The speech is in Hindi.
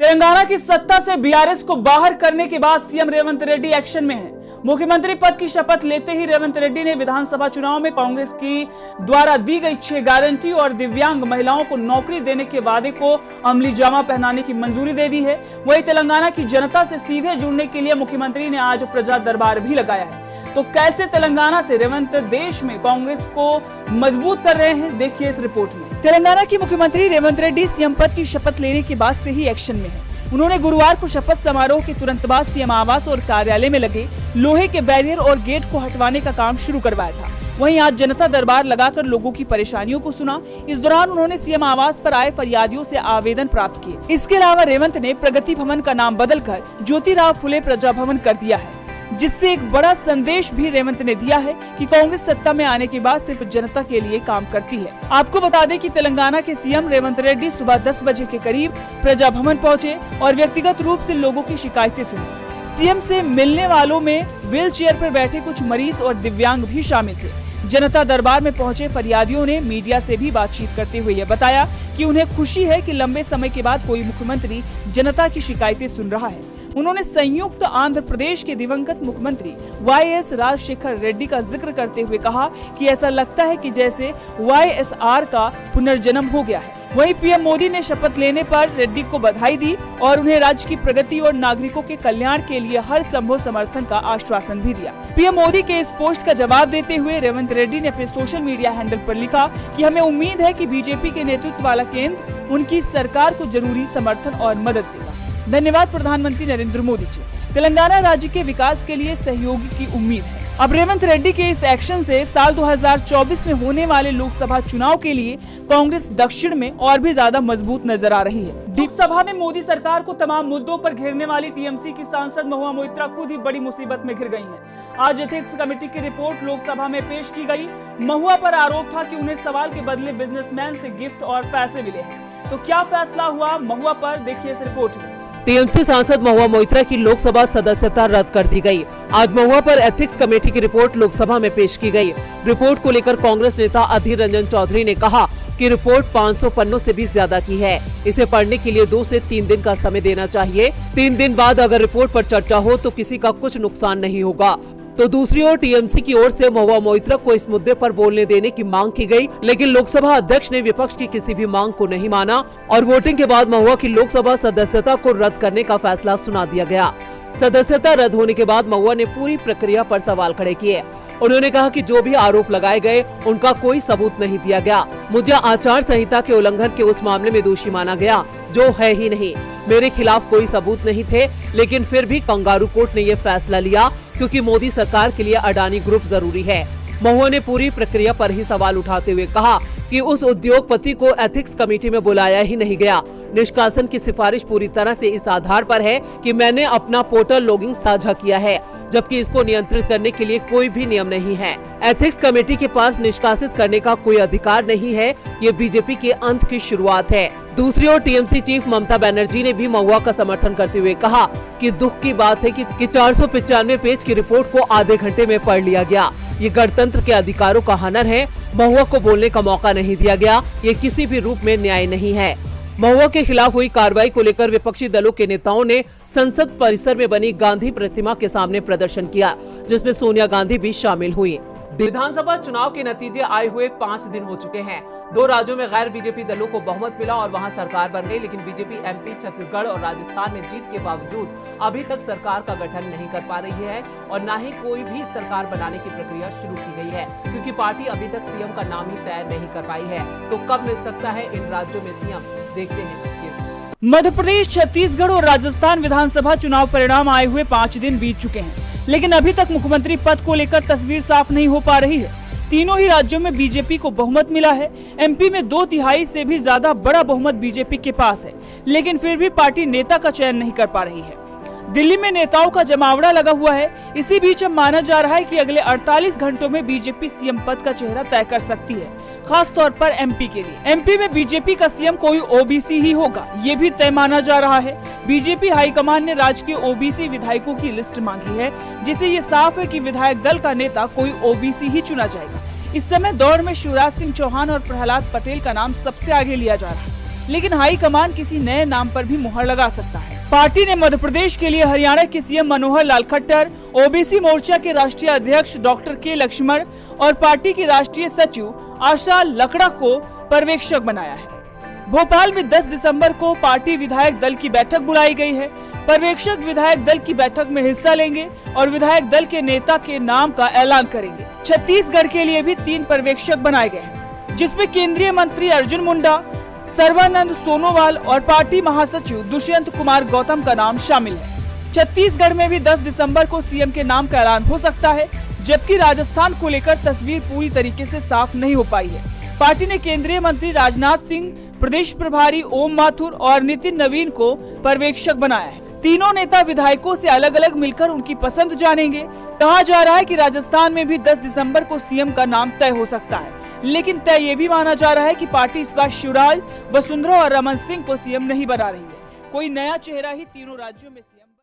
तेलंगाना की सत्ता से बीआरएस को बाहर करने के बाद सीएम रेवंत रेड्डी एक्शन में है। मुख्यमंत्री पद की शपथ लेते ही रेवंत रेड्डी ने विधानसभा चुनाव में कांग्रेस की द्वारा दी गई 6 गारंटी और दिव्यांग महिलाओं को नौकरी देने के वादे को अमली जामा पहनाने की मंजूरी दे दी है। वहीं तेलंगाना की जनता से सीधे जुड़ने के लिए मुख्यमंत्री ने आज प्रजा दरबार भी लगाया है। तो कैसे तेलंगाना से रेवंत देश में कांग्रेस को मजबूत कर रहे हैं, देखिए इस रिपोर्ट में। तेलंगाना की मुख्यमंत्री रेवंत रेड्डी सीएम पद की शपथ लेने के बाद से ही एक्शन में है। उन्होंने गुरुवार को शपथ समारोह के तुरंत बाद सीएम आवास और कार्यालय में लगे लोहे के बैरियर और गेट को हटवाने का काम शुरू करवाया था। वहीं आज जनता दरबार लगाकर लोगों की परेशानियों को सुना। इस दौरान उन्होंने सीएम आवास पर आए फरियादियों से आवेदन प्राप्त किए। इसके अलावा रेवंत ने प्रगति भवन का नाम बदलकर ज्योतिराव फुले प्रजा भवन कर दिया है, जिससे एक बड़ा संदेश भी रेवंत ने दिया है कि कांग्रेस सत्ता में आने के बाद सिर्फ जनता के लिए काम करती है। आपको बता दें कि तेलंगाना के सीएम रेवंत रेड्डी सुबह 10 बजे के करीब प्रजा भवन पहुंचे और व्यक्तिगत रूप से लोगों की शिकायतें सुनी। सीएम से मिलने वालों में व्हील चेयर पर बैठे कुछ मरीज और दिव्यांग भी शामिल थे। जनता दरबार में पहुंचे फरियादियों ने मीडिया से भी बातचीत करते हुए यह बताया कि उन्हें खुशी है कि लंबे समय के बाद कोई मुख्यमंत्री जनता की शिकायतें सुन रहा है। उन्होंने संयुक्त आंध्र प्रदेश के दिवंगत मुख्यमंत्री वाईएस राजशेखर रेड्डी का जिक्र करते हुए कहा कि ऐसा लगता है कि जैसे वाईएसआर का पुनर्जन्म हो गया है। वहीं पीएम मोदी ने शपथ लेने पर रेड्डी को बधाई दी और उन्हें राज्य की प्रगति और नागरिकों के कल्याण के लिए हर संभव समर्थन का आश्वासन भी दिया। पीएम मोदी के इस पोस्ट का जवाब देते हुए रेवंत रेड्डी ने अपने सोशल मीडिया हैंडल पर लिखा कि हमें उम्मीद है कि बीजेपी के नेतृत्व वाला केंद्र उनकी सरकार को जरूरी समर्थन और मदद देगा। धन्यवाद प्रधानमंत्री नरेंद्र मोदी जी। तेलंगाना राज्य के विकास के लिए सहयोग की उम्मीद है। अब रेवंत रेड्डी के इस एक्शन से साल 2024 में होने वाले लोकसभा चुनाव के लिए कांग्रेस दक्षिण में और भी ज्यादा मजबूत नजर आ रही है। लोकसभा में मोदी सरकार को तमाम मुद्दों पर घेरने वाली टीएमसी की सांसद महुआ मोइत्रा खुद ही बड़ी मुसीबत में घिर गई हैं। आज एथिक्स कमेटी की रिपोर्ट लोकसभा में पेश की गई। महुआ पर आरोप था कि उन्हें सवाल के बदले बिजनेसमैन से गिफ्ट और पैसे मिले हैं। तो क्या फैसला हुआ महुआ पर, देखिए इस रिपोर्ट में। टीएमसी सांसद महुआ मोइत्रा की लोकसभा सदस्यता रद्द कर दी गई। आज महुआ पर एथिक्स कमेटी की रिपोर्ट लोकसभा में पेश की गई। रिपोर्ट को लेकर कांग्रेस नेता अधीर रंजन चौधरी ने कहा कि रिपोर्ट 500 पन्नों से भी ज्यादा की है। इसे पढ़ने के लिए 2 से 3 दिन का समय देना चाहिए। 3 दिन बाद अगर रिपोर्ट पर चर्चा हो तो किसी का कुछ नुकसान नहीं होगा। तो दूसरी ओर टीएमसी की ओर से महुआ मोइत्रा को इस मुद्दे पर बोलने देने की मांग की गई, लेकिन लोकसभा अध्यक्ष ने विपक्ष की किसी भी मांग को नहीं माना और वोटिंग के बाद महुआ की लोकसभा सदस्यता को रद्द करने का फैसला सुना दिया गया। सदस्यता रद्द होने के बाद महुआ ने पूरी प्रक्रिया पर सवाल खड़े किए। उन्होंने कहा कि जो भी आरोप लगाए गए उनका कोई सबूत नहीं दिया गया। मुझे आचार संहिता के उल्लंघन के उस मामले में दोषी माना गया जो है ही नहीं। मेरे खिलाफ कोई सबूत नहीं थे, लेकिन फिर भी कंगारू कोर्ट ने ये फैसला लिया क्योंकि मोदी सरकार के लिए अडानी ग्रुप जरूरी है। महुआ ने पूरी प्रक्रिया पर ही सवाल उठाते हुए कहा कि उस उद्योगपति को एथिक्स कमेटी में बुलाया ही नहीं गया। निष्कासन की सिफारिश पूरी तरह से इस आधार पर है कि मैंने अपना पोर्टल लॉगिंग साझा किया है, जबकि इसको नियंत्रित करने के लिए कोई भी नियम नहीं है। एथिक्स कमेटी के पास निष्कासित करने का कोई अधिकार नहीं है। ये बीजेपी के अंत की शुरुआत है। दूसरी ओर टीएमसी चीफ ममता बनर्जी ने भी महुआ का समर्थन करते हुए कहा कि दुख की बात है कि 495 पेज की रिपोर्ट को आधे घंटे में पढ़ लिया गया। ये गणतंत्र के अधिकारों का हनन है। महुआ को बोलने का मौका नहीं दिया गया। ये किसी भी रूप में न्याय नहीं है। महुआ के खिलाफ हुई कार्रवाई को लेकर विपक्षी दलों के नेताओं ने संसद परिसर में बनी गांधी प्रतिमा के सामने प्रदर्शन किया, जिसमें सोनिया गांधी भी शामिल हुई। विधानसभा चुनाव के नतीजे आए हुए 5 दिन हो चुके हैं। 2 राज्यों में गैर बीजेपी दलों को बहुमत मिला और वहां सरकार बन गई, लेकिन बीजेपी एमपी, छत्तीसगढ़ और राजस्थान में जीत के बावजूद अभी तक सरकार का गठन नहीं कर पा रही है और न ही कोई भी सरकार बनाने की प्रक्रिया शुरू की गई है, क्योंकि पार्टी अभी तक सीएम का नाम ही तय नहीं कर पाई है। तो कब मिल सकता है इन राज्यों में सीएम, देखते हैं। मध्य प्रदेश, छत्तीसगढ़ और राजस्थान विधानसभा चुनाव परिणाम आए हुए 5 दिन बीत चुके हैं, लेकिन अभी तक मुख्यमंत्री पद को लेकर तस्वीर साफ नहीं हो पा रही है। तीनों ही राज्यों में बीजेपी को बहुमत मिला है। एमपी में 2/3 से भी ज्यादा बड़ा बहुमत बीजेपी के पास है, लेकिन फिर भी पार्टी नेता का चयन नहीं कर पा रही है। दिल्ली में नेताओं का जमावड़ा लगा हुआ है। इसी बीच अब माना जा रहा है कि अगले 48 घंटों में बीजेपी सीएम पद का चेहरा तय कर सकती है, खास तौर पर एमपी के लिए। एमपी में बीजेपी का सीएम कोई ओबीसी ही होगा, ये भी तय माना जा रहा है। बीजेपी हाईकमान ने राज्य के ओबीसी विधायकों की लिस्ट मांगी है, जिससे ये साफ है कि विधायक दल का नेता कोई ओबीसी ही चुना जाएगा। इस समय दौड़ में शिवराज सिंह चौहान और प्रहलाद पटेल का नाम सबसे आगे लिया जा रहा है। लेकिन हाईकमान किसी नए नाम पर भी मुहर लगा सकता है। पार्टी ने मध्य प्रदेश के लिए हरियाणा के सीएम मनोहर लाल खट्टर, ओबीसी मोर्चा के राष्ट्रीय अध्यक्ष डॉक्टर के लक्ष्मण और पार्टी की राष्ट्रीय सचिव आशा लकड़ा को पर्यवेक्षक बनाया है। भोपाल में 10 दिसंबर को पार्टी विधायक दल की बैठक बुलाई गई है। पर्यवेक्षक विधायक दल की बैठक में हिस्सा लेंगे और विधायक दल के नेता के नाम का ऐलान करेंगे। छत्तीसगढ़ के लिए भी 3 पर्यवेक्षक बनाए गए हैं, जिसमें केंद्रीय मंत्री अर्जुन मुंडा, सर्बानंद सोनोवाल और पार्टी महासचिव दुष्यंत कुमार गौतम का नाम शामिल है। छत्तीसगढ़ में भी 10 दिसंबर को सीएम के नाम का ऐलान हो सकता है, जबकि राजस्थान को लेकर तस्वीर पूरी तरीके से साफ नहीं हो पाई है। पार्टी ने केंद्रीय मंत्री राजनाथ सिंह, प्रदेश प्रभारी ओम माथुर और नितिन नवीन को पर्यवेक्षक बनाया है। तीनों नेता विधायकों से अलग अलग मिलकर उनकी पसंद जानेंगे। कहा जा रहा है कि राजस्थान में भी 10 दिसंबर को सीएम का नाम तय हो सकता है, लेकिन तय ये भी माना जा रहा है कि पार्टी इस बार शिवराज, वसुंधरा और रमन सिंह को सीएम नहीं बना रही है। कोई नया चेहरा ही तीनों राज्यों में सीएम